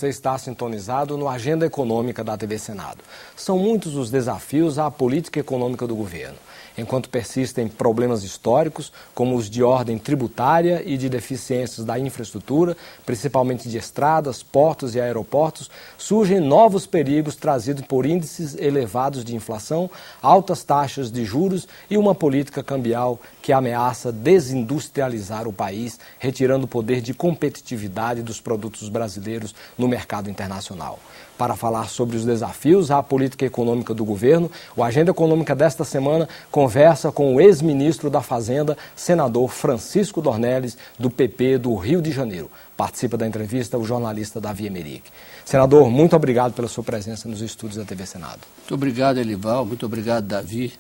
você está sintonizado no Agenda Econômica da TV Senado. São muitos os desafios à política econômica do governo. Enquanto persistem problemas históricos, como os de ordem tributária e de deficiências da infraestrutura, principalmente de estradas, portos e aeroportos, surgem novos perigos trazidos por índices elevados de inflação, altas taxas de juros e uma política cambial que ameaça desindustrializar o país, retirando o poder de competitividade dos produtos brasileiros no mercado internacional. Para falar sobre os desafios à política econômica do governo, o Agenda Econômica desta semana conversa com o ex-ministro da Fazenda, senador Francisco Dornelles, do PP do Rio de Janeiro. Participa da entrevista o jornalista Davi Emerick. Senador, muito obrigado pela sua presença nos estúdios da TV Senado. Muito obrigado, Elival. Muito obrigado, Davi.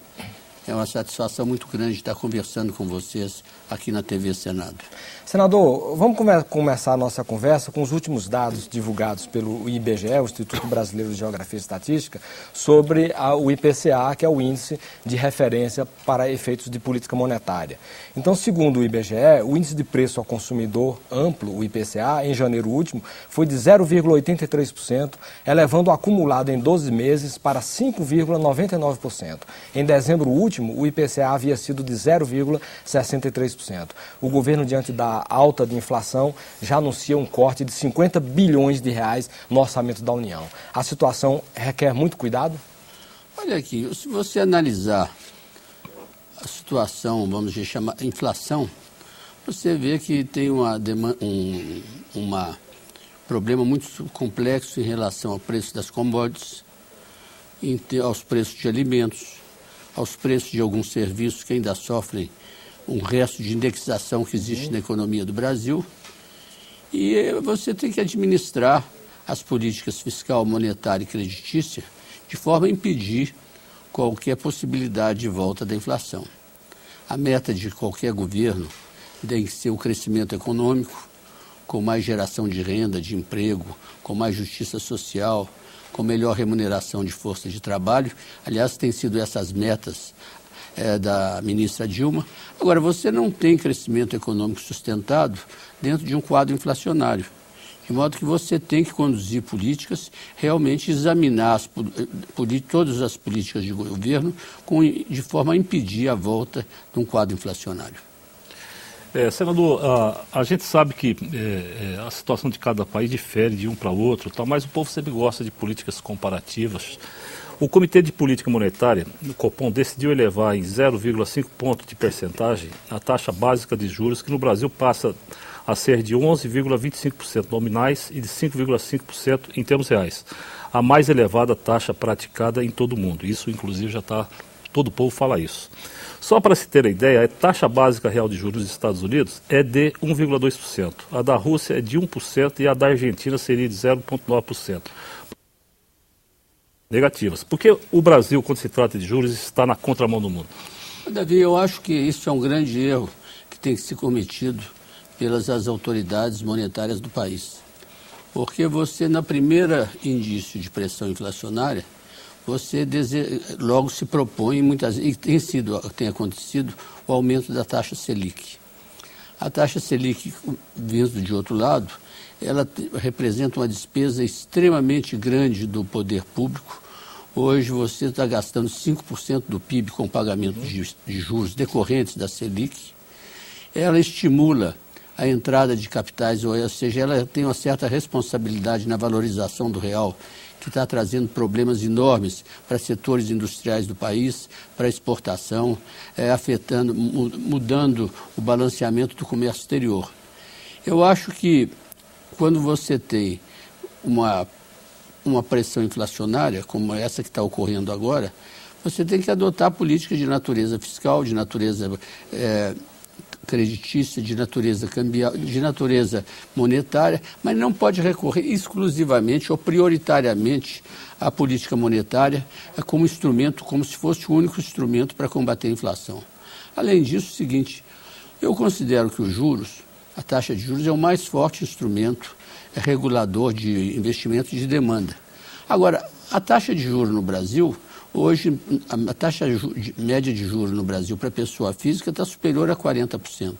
É uma satisfação muito grande estar conversando com vocês aqui na TV Senado. Senador, vamos começar a nossa conversa com os últimos dados divulgados pelo IBGE, o Instituto Brasileiro de Geografia e Estatística, sobre o IPCA, que é o índice de referência para efeitos de política monetária. Então, segundo o IBGE, o índice de preço ao consumidor amplo, o IPCA, em janeiro último, foi de 0,83%, elevando o acumulado em 12 meses para 5,99%. Em dezembro último, o IPCA havia sido de 0,63%. O governo, diante da alta de inflação, já anuncia um corte de 50 bilhões de reais no orçamento da União. A situação requer muito cuidado? Olha aqui, se você analisar a situação, vamos chamar inflação, você vê que tem um problema muito complexo em relação ao preço das commodities, aos preços de alimentos, aos preços de alguns serviços que ainda sofrem um resto de indexação que existe na economia do Brasil. E você tem que administrar as políticas fiscal, monetária e creditícia de forma a impedir qualquer possibilidade de volta da inflação. A meta de qualquer governo tem que ser o crescimento econômico, com mais geração de renda, de emprego, com mais justiça social, com melhor remuneração de força de trabalho. Aliás, têm sido essas metas da ministra Dilma. Agora, você não tem crescimento econômico sustentado dentro de um quadro inflacionário, de modo que você tem que conduzir políticas, realmente examinar todas as políticas de governo de forma a impedir a volta de um quadro inflacionário. Senador, a gente sabe que a situação de cada país difere de um para o outro, mas o povo sempre gosta de políticas comparativas. O Comitê de Política Monetária, o Copom, decidiu elevar em 0,5 ponto de percentagem a taxa básica de juros, que no Brasil passa a ser de 11,25% nominais e de 5,5% em termos reais. A mais elevada taxa praticada em todo o mundo. Isso, inclusive, todo o povo fala isso. Só para se ter a ideia, a taxa básica real de juros dos Estados Unidos é de 1,2%. A da Rússia é de 1% e a da Argentina seria de 0,9%. Negativas. Por que o Brasil, quando se trata de juros, está na contramão do mundo? Davi, eu acho que isso é um grande erro que tem que ser cometido pelas autoridades monetárias do país. Porque você, na primeira indício de pressão inflacionária, você logo se propõe, e tem acontecido, o aumento da taxa Selic. A taxa Selic, vindo de outro lado, ela representa uma despesa extremamente grande do poder público. Hoje você está gastando 5% do PIB com pagamento de juros decorrentes da Selic. Ela estimula a entrada de capitais, ou seja, ela tem uma certa responsabilidade na valorização do real, que está trazendo problemas enormes para setores industriais do país, para exportação, mudando o balanceamento do comércio exterior. Eu acho que quando você tem uma pressão inflacionária, como essa que está ocorrendo agora, você tem que adotar políticas de natureza fiscal, de natureza creditícia, de natureza cambial, de natureza monetária, mas não pode recorrer exclusivamente ou prioritariamente à política monetária como instrumento, como se fosse o único instrumento para combater a inflação. Além disso, é o seguinte, eu considero que a taxa de juros é o mais forte instrumento regulador de investimento e de demanda. Agora, a taxa de juros no Brasil, hoje, a taxa média de juros no Brasil para a pessoa física está superior a 40%.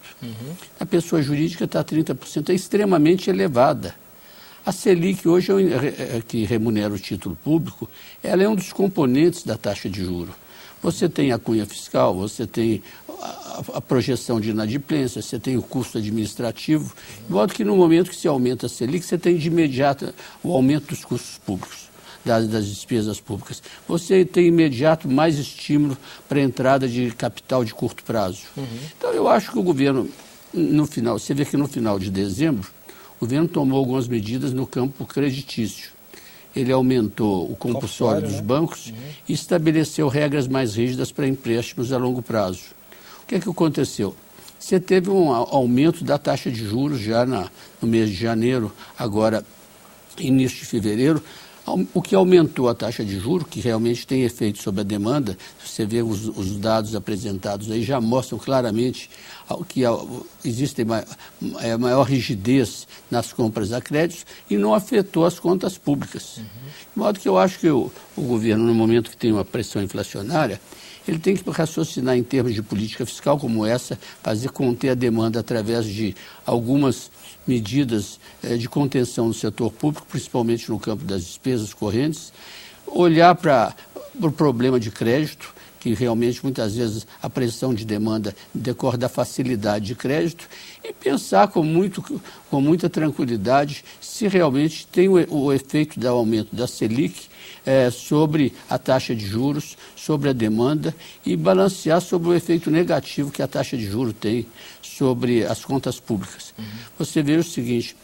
A pessoa jurídica está a 30%, é extremamente elevada. A Selic hoje, que remunera o título público, ela é um dos componentes da taxa de juros. Você tem a cunha fiscal, você tem a projeção de inadimplência, você tem o custo administrativo, de modo que no momento que se aumenta a Selic, você tem de imediato o aumento dos custos públicos, das despesas públicas. Você tem imediato mais estímulo para a entrada de capital de curto prazo. Então eu acho que o governo, no final, você vê que no final de dezembro, o governo tomou algumas medidas no campo creditício. Ele aumentou o compulsório dos bancos e estabeleceu regras mais rígidas para empréstimos a longo prazo. O que é que aconteceu? Você teve um aumento da taxa de juros já no mês de janeiro, agora início de fevereiro, o que aumentou a taxa de juros, que realmente tem efeito sobre a demanda. Você vê os dados apresentados aí, já mostram claramente que existe maior rigidez nas compras a créditos e não afetou as contas públicas. De modo que eu acho que o governo, no momento que tem uma pressão inflacionária, ele tem que raciocinar em termos de política fiscal como essa, fazer conter a demanda através de algumas medidas de contenção no setor público, principalmente no campo das despesas correntes, olhar para o problema de crédito, que realmente muitas vezes a pressão de demanda decorre da facilidade de crédito, e pensar com muita tranquilidade se realmente tem o efeito do aumento da Selic sobre a taxa de juros, sobre a demanda, e balancear sobre o efeito negativo que a taxa de juros tem sobre as contas públicas. Você vê o seguinte,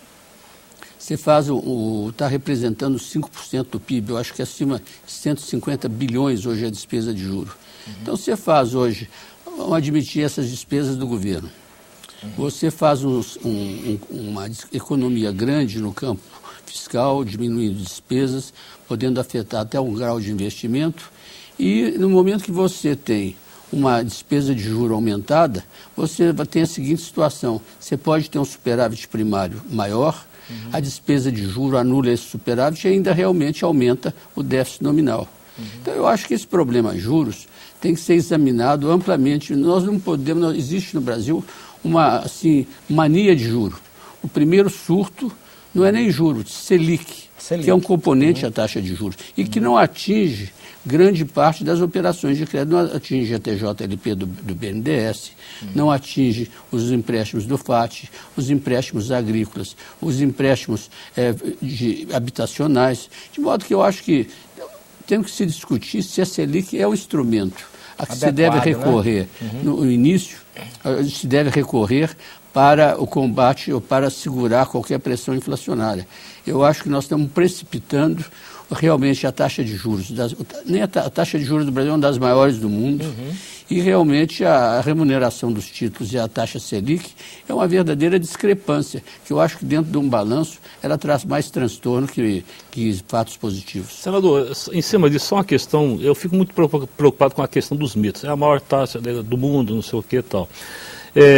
você está representando 5% do PIB, eu acho que acima de 150 bilhões hoje é a despesa de juros. Então você faz hoje, vamos admitir essas despesas do governo, você faz uma economia grande no campo fiscal, diminuindo despesas, podendo afetar até um grau de investimento, e no momento que você tem uma despesa de juro aumentada, você tem a seguinte situação, você pode ter um superávit primário maior, a despesa de juro anula esse superávit e ainda realmente aumenta o déficit nominal. Então eu acho que esse problema juros tem que ser examinado amplamente. Nós não podemos, existe no Brasil uma mania de juro. O primeiro surto não é nem juro, Selic, que é um componente da taxa de juros e que não atinge grande parte das operações de crédito, não atinge a TJLP do BNDES, não atinge os empréstimos do FAT, os empréstimos agrícolas, os empréstimos habitacionais, de modo que eu acho que tem que se discutir se a Selic é o instrumento a que se deve recorrer no início, se deve recorrer para o combate ou para segurar qualquer pressão inflacionária. Eu acho que nós estamos precipitando realmente a taxa de juros. Nem a taxa de juros do Brasil é uma das maiores do mundo e realmente a remuneração dos títulos e a taxa Selic é uma verdadeira discrepância, que eu acho que dentro de um balanço ela traz mais transtorno que fatos positivos. Senador, em cima disso, só uma questão, eu fico muito preocupado com a questão dos mitos. É a maior taxa do mundo, não sei o que e tal.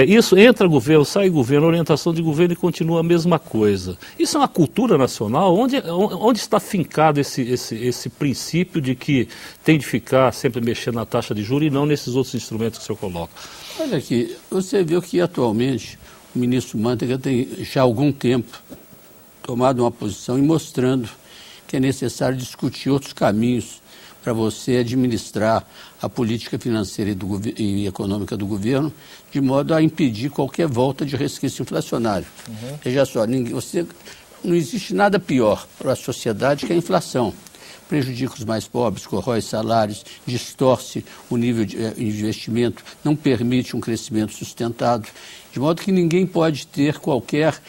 Isso entra governo, sai governo, orientação de governo e continua a mesma coisa. Isso é uma cultura nacional? Onde está fincado esse princípio de que tem de ficar sempre mexendo na taxa de juros e não nesses outros instrumentos que o senhor coloca? Olha aqui, você viu que atualmente o ministro Manteiga tem já há algum tempo tomado uma posição e mostrando que é necessário discutir outros caminhos para você administrar a política financeira e econômica do governo, de modo a impedir qualquer volta de resquício inflacionário. Veja só, não existe nada pior para a sociedade que a inflação. Prejudica os mais pobres, corrói salários, distorce o nível de investimento, não permite um crescimento sustentado, de modo que ninguém pode ter qualquer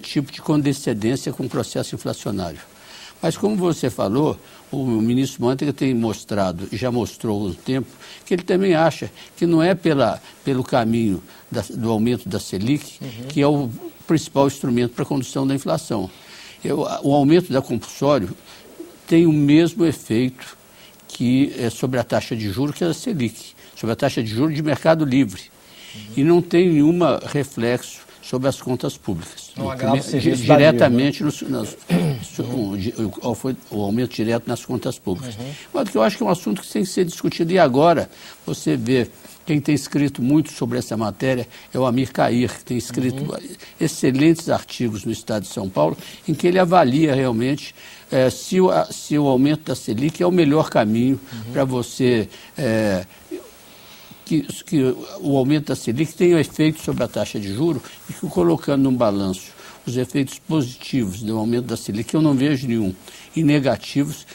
tipo de condescendência com o processo inflacionário. Mas como você falou, o ministro Manteiga tem mostrado, e já mostrou há um tempo, que ele também acha que não é pelo caminho do aumento da Selic, que é o principal instrumento para a condução da inflação. O aumento da compulsório tem o mesmo efeito sobre a taxa de juros que a Selic, sobre a taxa de juros de mercado livre, e não tem nenhum reflexo sobre as contas públicas. Diretamente, foi o aumento direto nas contas públicas. Mas que eu acho que é um assunto que tem que ser discutido. E agora, você vê Quem tem escrito muito sobre essa matéria é o Amir Cair, que tem escrito excelentes artigos no Estado de São Paulo, em que ele avalia realmente se o aumento da Selic é o melhor caminho para você... Que o aumento da Selic tenha efeito sobre a taxa de juros e que, colocando num balanço os efeitos positivos do aumento da Selic, eu não vejo nenhum, e negativos,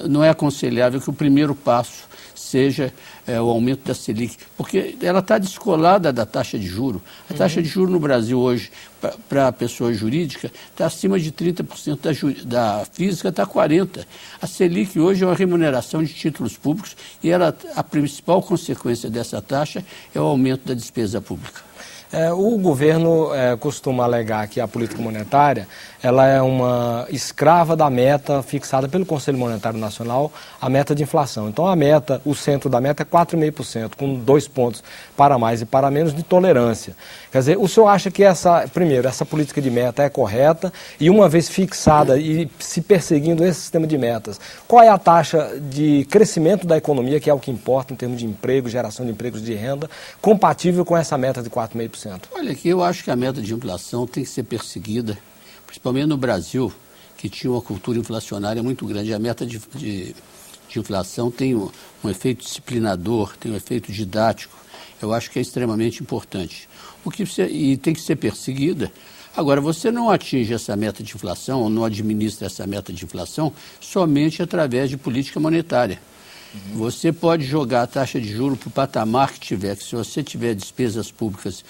não é aconselhável que o primeiro passo seja o aumento da Selic, porque ela está descolada da taxa de juros. A taxa de juros no Brasil hoje, para a pessoa jurídica, está acima de 30%, da física está 40%. A Selic hoje é uma remuneração de títulos públicos e a principal consequência dessa taxa é o aumento da despesa pública. O governo costuma alegar que a política monetária ela é uma escrava da meta fixada pelo Conselho Monetário Nacional, a meta de inflação. Então, o centro da meta é 4,5%, com 2 pontos para mais e para menos de tolerância. Quer dizer, o senhor acha que essa política de meta é correta e, uma vez fixada e se perseguindo esse sistema de metas, qual é a taxa de crescimento da economia, que é o que importa em termos de emprego, geração de empregos, de renda, compatível com essa meta de 4,5%? Olha, aqui eu acho que a meta de inflação tem que ser perseguida, principalmente no Brasil, que tinha uma cultura inflacionária muito grande. A meta de inflação tem um efeito disciplinador, tem um efeito didático. Eu acho que é extremamente importante. E tem que ser perseguida. Agora, você não atinge essa meta de inflação, ou não administra essa meta de inflação, somente através de política monetária. Você pode jogar a taxa de juros para o patamar que tiver, que se você tiver despesas públicas,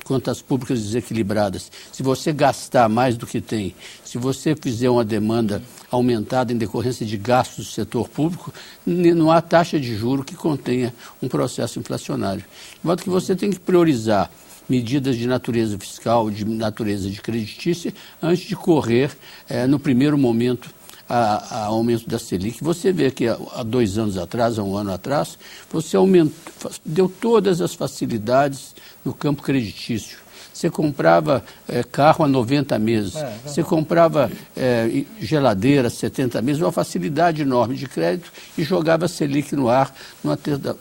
contas públicas desequilibradas, se você gastar mais do que tem, se você fizer uma demanda aumentada em decorrência de gastos do setor público, não há taxa de juros que contenha um processo inflacionário. De modo que você tem que priorizar medidas de natureza fiscal, de natureza de creditícia, antes de correr, no primeiro momento, a aumento da Selic. Você vê que há 2 anos atrás, há 1 ano atrás, você deu todas as facilidades no campo creditício. Você comprava carro a 90 meses, você comprava geladeira a 70 meses, uma facilidade enorme de crédito, e jogava a Selic no ar,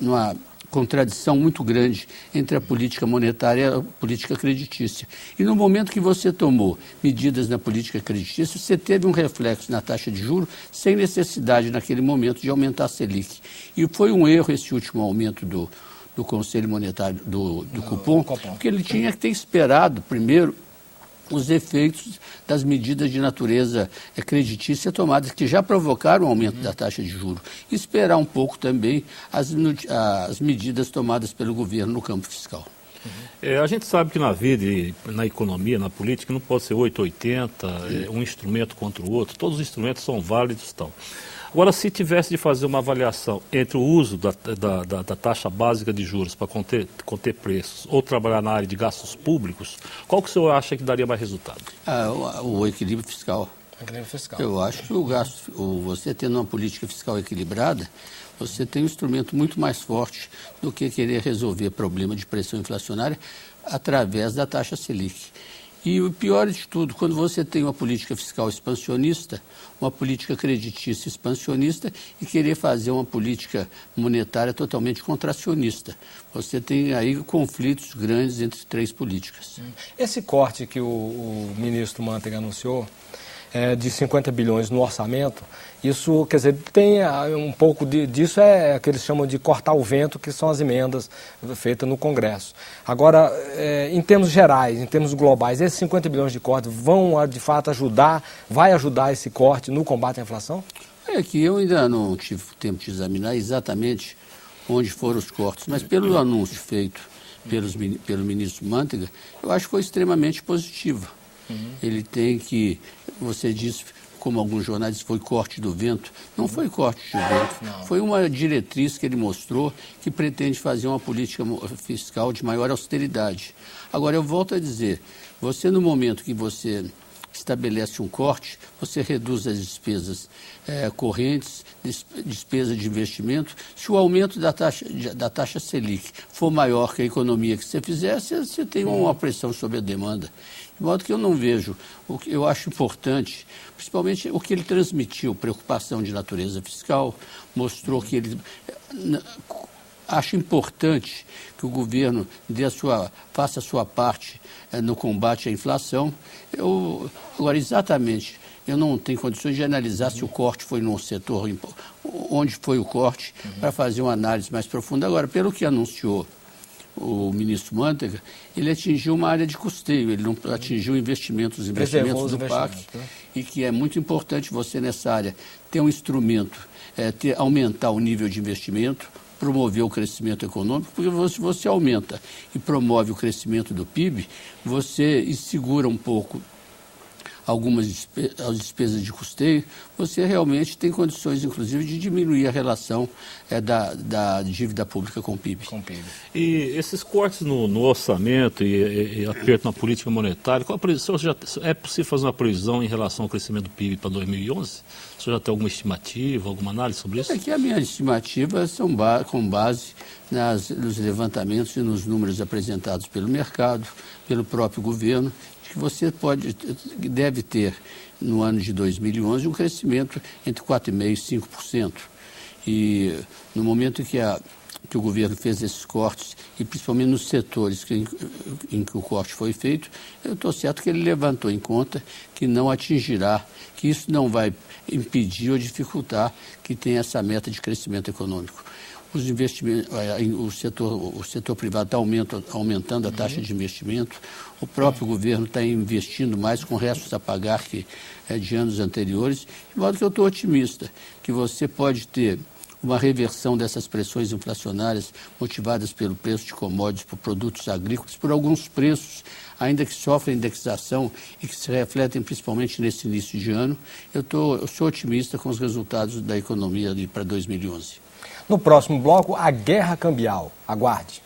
numa contradição muito grande entre a política monetária e a política creditícia. E no momento que você tomou medidas na política creditícia, você teve um reflexo na taxa de juros sem necessidade, naquele momento, de aumentar a Selic. E foi um erro esse último aumento do Conselho Monetário, do cupom, porque ele tinha que ter esperado, primeiro, os efeitos das medidas de natureza creditícia tomadas, que já provocaram o aumento da taxa de juros, e esperar um pouco também as medidas tomadas pelo governo no campo fiscal. A gente sabe que na vida, na economia, na política, não pode ser 880, um instrumento contra o outro, todos os instrumentos são válidos, estão. Agora, se tivesse de fazer uma avaliação entre o uso da taxa básica de juros para conter preços ou trabalhar na área de gastos públicos, qual que o senhor acha que daria mais resultado? O equilíbrio fiscal. Eu acho que você tendo uma política fiscal equilibrada, você tem um instrumento muito mais forte do que querer resolver problema de pressão inflacionária através da taxa Selic. E o pior de tudo, quando você tem uma política fiscal expansionista, uma política creditícia expansionista e querer fazer uma política monetária totalmente contracionista. Você tem aí conflitos grandes entre 3 políticas. Esse corte que o ministro Mantega anunciou, de 50 bilhões no orçamento, isso, quer dizer, tem um pouco disso, é que eles chamam de cortar o vento, que são as emendas feitas no Congresso. Agora, em termos gerais, em termos globais, esses 50 bilhões de corte vão, de fato, vai ajudar esse corte no combate à inflação? É que eu ainda não tive tempo de examinar exatamente onde foram os cortes, mas pelo anúncio feito pelo ministro Mantega, eu acho que foi extremamente positivo. Ele tem que, você disse, como alguns jornais dizem, foi corte do vento. Não foi corte do vento, foi uma diretriz que ele mostrou que pretende fazer uma política fiscal de maior austeridade. Agora, eu volto a dizer, você no momento que você estabelece um corte, você reduz as despesas correntes, despesa de investimento. Se o aumento da taxa Selic for maior que a economia que você fizer, você tem uma pressão sobre a demanda. De modo que eu não vejo, eu acho importante, principalmente o que ele transmitiu, preocupação de natureza fiscal, mostrou que ele acho importante que o governo faça a sua parte no combate à inflação. Agora, exatamente, eu não tenho condições de analisar se o corte foi num setor, onde foi o corte, para fazer uma análise mais profunda. Agora, pelo que anunciou o ministro Mantega, ele atingiu uma área de custeio, ele não atingiu os investimentos do PAC, e que é muito importante você, nessa área, ter um instrumento, aumentar o nível de investimento, promover o crescimento econômico, porque se você aumenta e promove o crescimento do PIB, você segura um pouco algumas despesas de custeio, você realmente tem condições, inclusive, de diminuir a relação da dívida pública com o PIB. E esses cortes no orçamento e aperto na política monetária, é possível fazer uma previsão em relação ao crescimento do PIB para 2011? O senhor já tem alguma estimativa, alguma análise sobre isso? As minhas estimativas são com base nos levantamentos e nos números apresentados pelo mercado, pelo próprio governo, que você deve ter, no ano de 2011, um crescimento entre 4,5% e 5%. E no momento que o governo fez esses cortes, e principalmente nos setores em que o corte foi feito, eu estou certo que ele levantou em conta que não atingirá, que isso não vai impedir ou dificultar que tenha essa meta de crescimento econômico. Os investimentos, o setor privado está aumentando a taxa de investimento, o próprio governo está investindo mais com restos a pagar de anos anteriores, de modo que eu estou otimista que você pode ter uma reversão dessas pressões inflacionárias motivadas pelo preço de commodities, por produtos agrícolas, por alguns preços, ainda que sofrem indexação e que se refletem principalmente nesse início de ano. Eu sou otimista com os resultados da economia para 2011. No próximo bloco, a guerra cambial. Aguarde.